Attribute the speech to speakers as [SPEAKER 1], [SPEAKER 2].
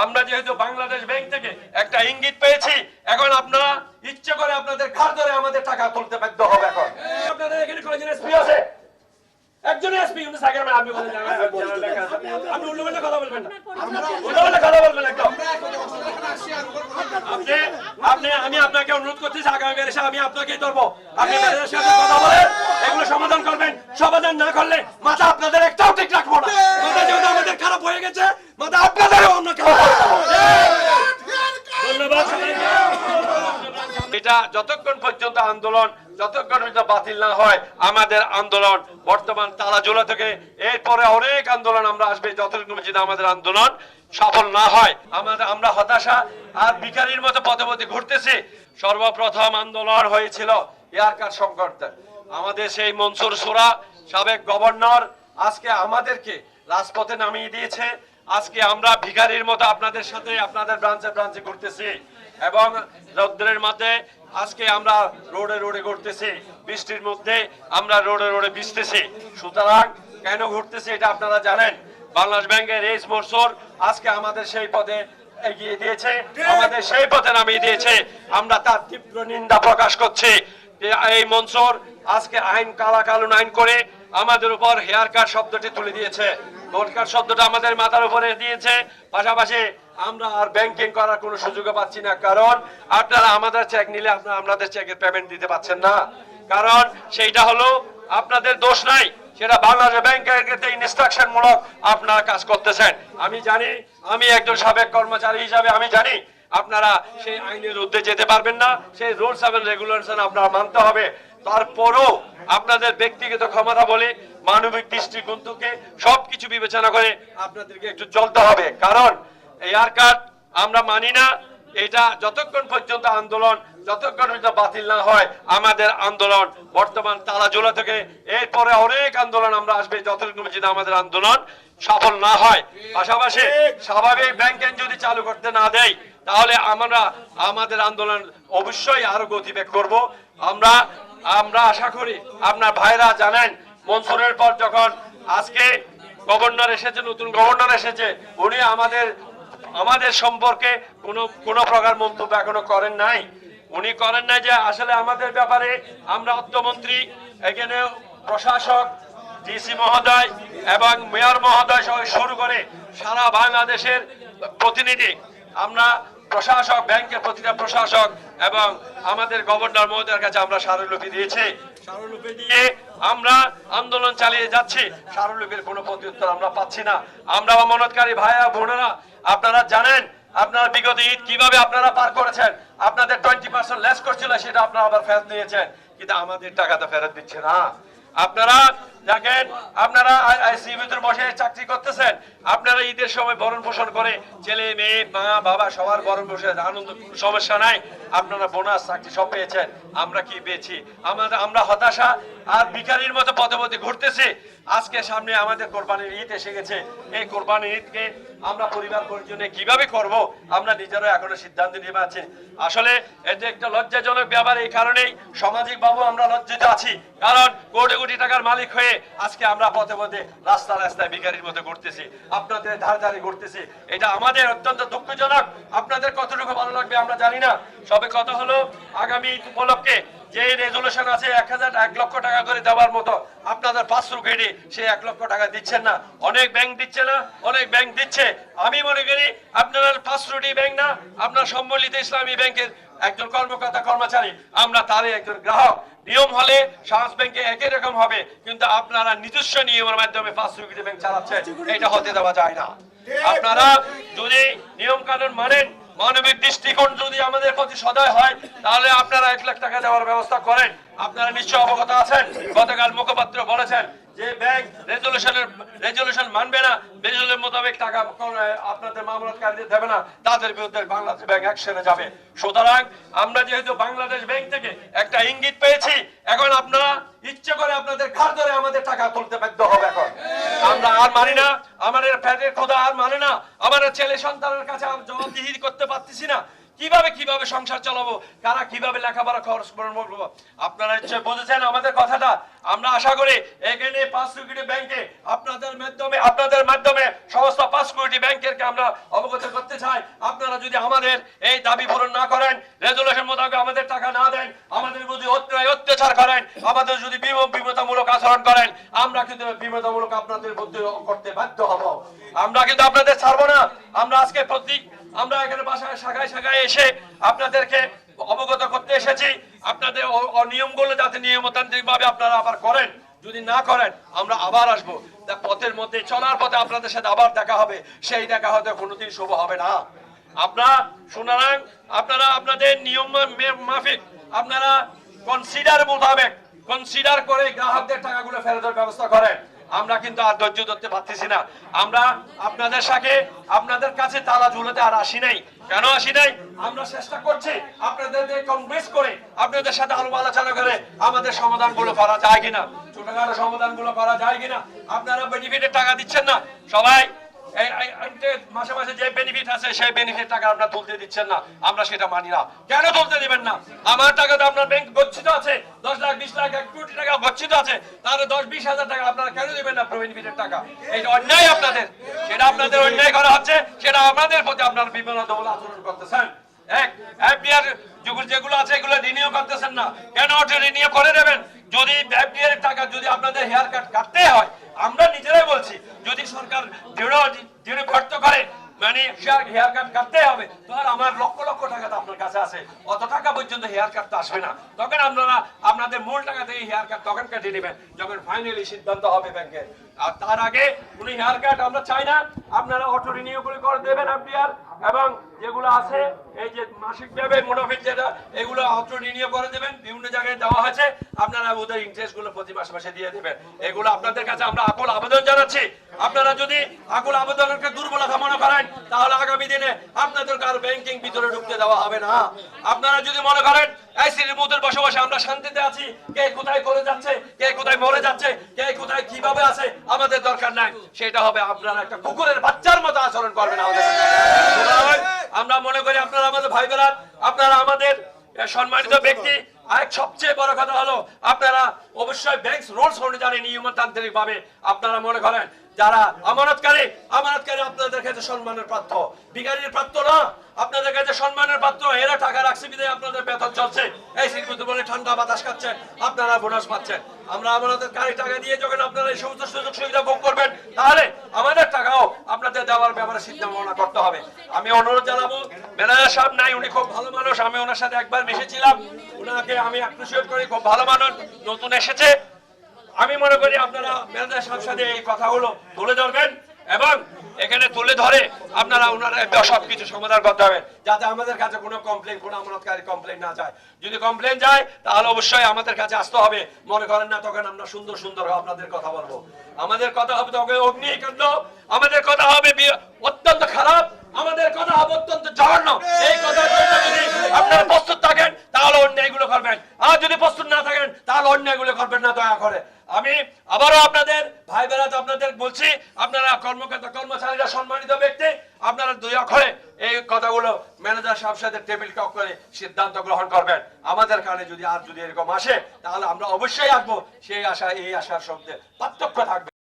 [SPEAKER 1] আমরা যেহেতু বাংলাদেশ ব্যাংক থেকে একটা ইঙ্গিত পেয়েছি, এখন আপনারা ইচ্ছে করে আপনাদের ঘাড় ধরে আমাদের টাকা তুলতে বাধ্য হবে। এখন আপনাদের এখানে কয়জন এসপি আছে? একজন এসপি উনি সাইকেল ম্যান। আপনি বলেন আপনি উল্টোপাল্টা কথা বলবেন না, উল্টোপাল্টা কথা বলবেন একদম। আমি আপনাকে অনুরোধ করতেছি, আগামীবার এসে আমি আপনাকেই ধরবো। আপনি ম্যানেজারের সাথে কথা বলেন, এগুলো সমাধান করবেন। সমাধান না করলে মাথা আপনাদের একটাও ঠিক রাখবো না। মাথা যেহেতু আমাদের খারাপ হয়ে গেছে, মাথা আপনাদেরও অন্য খারাপ। ধন্যবাদ সবাইকে। এটা যতক্ষণ পর্যন্ত আন্দোলন যতক্ষণ বাতিল না হয়, আমাদের আন্দোলন বর্তমান তালাজোলা থেকে এরপরে অনেক আন্দোলন আমরা আসবে, যতক্ষণ পর্যন্ত আমাদের আন্দোলন সফল না হয়। আমরা হতাশা আর ভিখারির মতো পথে পথে ঘুরতেছি। সর্বপ্রথম আন্দোলন হয়েছিল এয়ারকার সংকট। আমাদের সেই মনসুর সুরা সাবেক গভর্নর আজকে আমাদেরকে রাজপথে নামিয়ে দিয়েছে। আজকে আমরা ভিখারির মতো আপনাদের সাথে আপনাদের ব্রাঞ্চে ব্রাঞ্চে ঘুরতেছি এবং রৌদ্রের মধ্যে আজকে আমরা রোডে রোডে ঘুরতেছি, বৃষ্টির মধ্যে আমরা রোডে রোডে ভিজতেছি। সুতরাং কেন ঘুরতেছি এটা আপনারা জানেন। বাংলাদেশ ব্যাংকের রেস মনসুর আজকে আমাদের সেই পথে এগিয়ে দিয়েছে, আমাদের সেই পথে নামিয়ে দিয়েছে। আমরা তার তীব্র নিন্দা প্রকাশ করছি। এই মনসুর আজকে আইন কালাকানুন আইন করে আমাদের উপর হেয়ার কাট শব্দটি তুলে দিয়েছে, নোট কাট শব্দটা আমাদের মাথার উপরে দিয়েছে। পাশাপাশি আমরা আর ব্যাংকিং করার কোনো সুযোগ পাচ্ছি না, কারণ আপনারা আমাদের চেক নিলে আপনারা আমাদের চেকের পেমেন্ট দিতে পারছেন না। কারণ সেইটা হলো আপনাদের দোষ নাই, সেটা বাংলাদেশ ব্যাংকের ক্ষেত্রে ইনস্ট্রাকশন মূলক আপনারা কাজ করতেছেন। আমি জানি, আমি একজন সাবেক কর্মচারী হিসাবে আমি জানি আপনারা সেই আইনের ঊর্ধ্বে যেতে পারবেন না, সেই রুলস এবং রেগুলেশন আপনারা মানতে হবে। তারপরও আপনাদের ব্যক্তিগত ক্ষমতা বলে মানবিক দৃষ্টিকোণ থেকে সবকিছু বিবেচনা করে আপনাদেরকে একটু চলতে হবে। কারণ এয়ার কাট আমরা মানি না। এটা যতক্ষণ পর্যন্ত আন্দোলন যতক্ষণ পর্যন্ত বাতিল না হয়, আমাদের আন্দোলন বর্তমান তালাজোলা থেকে এরপরে অনেক আন্দোলন আমরা আসবে, যতক্ষণ পর্যন্ত আমাদের আন্দোলন সফল না হয়। পাশাপাশি স্বাভাবিক ব্যাংকিং যদি চালু করতে না দেয়, তাহলে আমরা আমাদের আন্দোলন অবশ্যই আরো গতিবেগ করব। আমরা আশা করি আপনার ভাইরা জানেন, মনসুরের পর যখন আজকে গভর্নর এসেছে, নতুন গভর্নর এসেছে, উনি আমাদের সম্পর্কে কোনো প্রকার মন্তব্য এখনো করেন নাই। উনি করেন নাই যে আসলে আমাদের ব্যাপারে আমরা অর্থমন্ত্রী, এখানে প্রশাসক, ডিসি মহোদয় এবং মেয়র মহোদয় সহ শুরু করে সারা বাংলাদেশের প্রতিনিধি, আমরা প্রশাসক, ব্যাংকের প্রতিটা প্রশাসক এবং আমাদের গভর্নর মহোদয়ের কাছে আমরা স্মারকলিপি দিয়েছি। স্মারকলিপি দিয়ে আমরা আন্দোলন চালিয়ে যাচ্ছি। স্মারকলিপির কোনো প্রত্যুত্তর আমরা পাচ্ছি না। আমরা অমানতকারী ভাইয়া বোনেরা, আপনারা জানেন আপনারা বিগত ঈদ কিভাবে আপনারা পার করেছেন। আপনাদের 20% লেস করছিল, সেটা আপনারা আবার ফেরত নিয়েছেন, কিন্তু আমাদের টাকা তো ফেরত দিচ্ছে না। আপনারা দেখেন, আপনারা আইসিইউতে বসে চাকরি করতেছেন, আপনারা ঈদের সময় ভরণ পোষণ করে ছেলে মেয়ে মা বাবা সবার ভরণ পোষণ আনন্দ, কোনো সমস্যা নাই। আপনারা বোনাস চাকরি সব পেয়েছেন, আমরা কি পেয়েছি? আমরা হতাশা আর ভিখারির মতো পথে পথে ঘুরতেছি। আজকে সামনে আমাদের কোরবানির ঈদ এসে গেছে। এই কোরবানির ঈদকে আমরা পরিবার পরিজনে কিভাবে করব, আমরা নিজেরা এখনো সিদ্ধান্ত নিতে পারছি। আসলে এটা একটা লজ্জাজনক ব্যাপার। এই কারণেই সামাজিক ভাবে আমরা লজ্জিত আছি, কারণ কোটি কোটি টাকার মালিক হয়ে আজকে আমরা পথে পথে রাস্তায় ভিখারির মতো ঘুরতেছি, আপনাদের ধারে ধারে ঘুরতেছি। এটা আমাদের অত্যন্ত দুঃখজনক। আপনাদের কতটুকু ভালো লাগবে আমরা জানি না। সবে কথা হলো আগামী উপলক্ষে যে রেজুলেশন আছে 1 লক্ষ টাকা করে দেওয়ার মতো, আপনাদের 500 কেডি সে 1 লক্ষ টাকা দিচ্ছেন না। অনেক ব্যাংক দিচ্ছে না, অনেক ব্যাংক দিচ্ছে। আমি মনে করি আপনারা 500টি ব্যাংক না, আপনার সম্মিলিত ইসলামী ব্যাংকের একজন কর্মকর্তা কর্মচারী, আমরা তারই একজন গ্রাহক। নিয়ম হলে সমাজ ব্যাংকে একই রকম হবে, কিন্তু আপনারা নিজস্ব নিয়মের মাধ্যমে 500 কোটি ব্যাংক চালাচ্ছেন, এটা হতে দেওয়া যায় না। আপনারা যদি নিয়ম কানুন মানেন, মানবিক দৃষ্টিকোণ যদি আমাদের প্রতি সদয় হয়, তাহলে আপনারা 1 লাখ টাকা দেওয়ার ব্যবস্থা করেন। আপনারা নিশ্চয় অবগত আছেন, গতকাল মুখপাত্র বলেছেন যে ব্যাংক রেজুলেশন মানবে না, রেজুলেশন মোতাবেক টাকা আপনাদের মামলাতকারীদের দেবে না, তাদের বিরুদ্ধে বাংলাদেশ ব্যাংক অ্যাকশনে যাবে। সুতরাং আমরা যেহেতু বাংলাদেশ ব্যাংক থেকে একটা ইঙ্গিত পেয়েছি, এখন আপনারা ইচ্ছে করে আপনাদের ঘাড় ধরে আমাদের টাকা তুলতে বাধ্য হবে। এখন আমরা আর মানি না, আমাদের পেটের খোদা আর মানে না, আমাদের ছেলে সন্তানের কাছে জবাবদিহি করতে পারতেছি না। কিভাবে সংসার চালাবো, কারা কিভাবে লেখাপড়া খরচ করবো। আপনারা নিশ্চয় বুঝেছেন আমাদের কথাটা। আমরা আশা করি এখানে 5 কোটি ব্যাংকে আপনাদের মাধ্যমে সমস্ত 5 কোটি ব্যাংকের আমরা অবগত করতে চাই। আপনারা যদি আমাদের এই দাবি পূরণ না করেন, রেজুলেশন মোতাবেক আমাদের টাকা না দেন, আমাদের যদি অত্যাচার করেন, আমাদের যদি বিমতামূলক আচরণ করেন, আমরা কিন্তু বিমতামূলক আপনাদের মধ্যে করতে বাধ্য হব। আমরা কিন্তু আপনাদের ছাড়বো না। আমরা আজকে আমরা এখানে বাসায় শাখায় এসে আপনাদেরকে অবগত করতে এসেছি। আপনাদের অনিয়মগুলো যাতে নিয়মতান্ত্রিক ভাবে আপনারা আবার করেন, যদি না করেন আমরা আবার আসবো। পথের মধ্যে চলার পথে আপনাদের সাথে আবার দেখা হবে, সেই দেখা হয়তো কোনোদিন শুভ হবে না। সুতরাং আপনারা আপনাদের নিয়ম মাফিক আপনারা কনসিডার করে গ্রাহকদের টাকাগুলো ফেরতের ব্যবস্থা করেন। আমরা কিন্তু আর ধৈর্য ধরতে পারতেছি না। আমরা আপনাদের কাছে তালা ঝুলাতে আর আসি নাই। কেন আসি নাই? আমরা চেষ্টা করছি আপনাদের কনভিন্স করে, আপনাদের সাথে আরো আলোচনা করে আমাদের সমাধানগুলো করা যায় কিনা, ছোটখাটো সমাধানগুলো করা যায় কিনা। আপনারা বেনিফিটের টাকা দিচ্ছেন না, সবাই মাসে মাসে যে বেনিফিট আছে সেই বেনিফিট টাকা আপনারা তুলতে দিচ্ছেন না, আমরা সেটা মানি না। কেন তুলতে দিবেন না? আমার টাকা তো আপনার ব্যাংক গচ্ছিত আছে, 10 লাখ 20 লাখ 1 কোটি টাকা গচ্ছিত আছে, তাহলে 10-20 হাজার টাকা আপনারা কেন দিবেন না বেনিফিটের টাকা? এটা অন্যায় আপনাদের, সেটা আপনাদের অন্যায় করা হচ্ছে, সেটা আমাদের প্রতি আপনারা বিমানবন্দর আচরণ করতেছেন। এফডিআর যেগুলো আছে এগুলো রিনিউ করতেছেন না, কেন ওটা রিনিউ করে দেবেন? যদি এফডিআর এর টাকা যদি আপনাদের হেয়ার কাট কাটতে হয়, আমরা নিজেরাই বলছি, যদি সরকার দৃঢ় খরচ করে মানে হেয়ার কাট কাটতে হবে, তো আর আমার লক্ষ লক্ষ টাকা তো আপনার কাছে আছে, অত টাকা পর্যন্ত হেয়ার কাট তো আসবে না। তখন আপনারা আপনাদের মূল টাকা থেকে হেয়ার কাট তখন কেটে নেবেন যখন ফাইনালি সিদ্ধান্ত হবে ব্যাংকের। আর তার আগে কোনো হেয়ার কাট আমরা চাই না। আপনারা অটো রিনিউ করে দেবেন এফডিআর, এবং যেগুলো আছে এই যে মাসিক ভাবে মুনাফিক যেটা, এগুলো অটো রিনিউ করে দেবেন। বিভিন্ন জায়গায় দেওয়া হয়েছে, আপনারা ওদের ইন্টারেস্ট গুলো প্রতি মাসে দিয়ে দেবেন। এগুলো আপনাদের কাছে আমরা আকুল আবেদন জানাচ্ছি। আপনারা যদি আকুল আবেদনকে দুর্বলতা মনে করেন, তাহলে আগামী দিনে আপনাদের কার ব্যাংকিং ভিতরে ঢুকতে দেওয়া হবে না। আপনারা যদি মনে করেন আইসির মধ্যে বসে বসে আমরা শান্তিতে আছি, কে কোথায় করে যাচ্ছে, কে কোথায় মরে যাচ্ছে, কে কোথায় কিভাবে আছে আমাদের দরকার নাই, সেটা হবে আপনারা একটা কুকুরের বাচ্চার মতো আচরণ করবেন আমাদের। আমরা মনে করি আপনারা আমাদের ভাই বোনেরা, আপনারা আমাদের সম্মানিত ব্যক্তি। আর সবচেয়ে বড় কথা হলো আপনারা অবশ্যই ব্যাংক রুলস অনুযায়ী নিয়মতান্ত্রিক ভাবে আপনারা মনে করেন যারা আমানতকারী আপনাদের কাছে সম্মানের পাত্র, ভিখারির পাত্র না, আপনাদের কাছে সম্মানের পাত্র। এরা টাকা রাখছে বিধায় আপনাদের বেতন চলছে, এই সিট বলে ঠান্ডা বাতাস খাচ্ছেন, আপনারা বোনাস পাচ্ছেন। আমরা আমানতকারী টাকা দিয়ে যখন আপনারা এই সমস্ত সুযোগ সুবিধা ভোগ করবেন, তাহলে আমাদের টাকাও আপনাদের দেওয়ার ব্যাপারে চিন্তা ভাবনা করতে হবে। আমি অনুরোধ জানাবো, ম্যানেজার সাহেব নাই, উনি খুব ভালো মানুষ, আমি ওনার সাথে একবার মিশেছিলাম, ওনাকে আমি অ্যাপ্রিশিয়েট করি, খুব ভালো মানুষ, নতুন এসেছে। আমি মনে করি আপনারা ম্যানেজার সাহেবের সাথে এই কথাগুলো তুলে ধরবেন, এবং এখানে তুলে ধরে আপনারা ওনারা সবকিছু সমাধান করতে হবে, যাতে আমাদের কাছে কোনো কমপ্লেন, কোনো আমানতকারী কমপ্লেন না যায়। যদি কমপ্লেন যায় তাহলে অবশ্যই আমাদের কাছে আসতে হবে। মনে করেন না তখন আমরা সুন্দর আপনাদের কথা বলবো, আমাদের কথা হবে তখন অগ্নিকাণ্ড, আমাদের কথা হবে অত্যন্ত খারাপ, আমাদের কথা হবে অত্যন্ত জঘন্য। এই কথার জন্য যদি আপনারা প্রস্তুত থাকেন তাহলে অন্যায়গুলো করবেন, আর যদি প্রস্তুত না থাকেন তাহলে অন্যায়গুলো করবেন না, দয়া করে। আমি আবারও আপনাদের ভাই বেড়াতে আপনাদের বলছি, আপনারা কর্মকর্তা কর্মচারীরা সম্মানিত ব্যক্তি, আপনারা 2 অক্ষরে এই কথাগুলো ম্যানেজার সাহেবের সাথে টেবিল টক করে সিদ্ধান্ত গ্রহণ করবেন। আমাদের কানে যদি এরকম আসে তাহলে আমরা অবশ্যই আসবো, সেই আশা এই আশার সঙ্গে পার্থক্য থাকবে।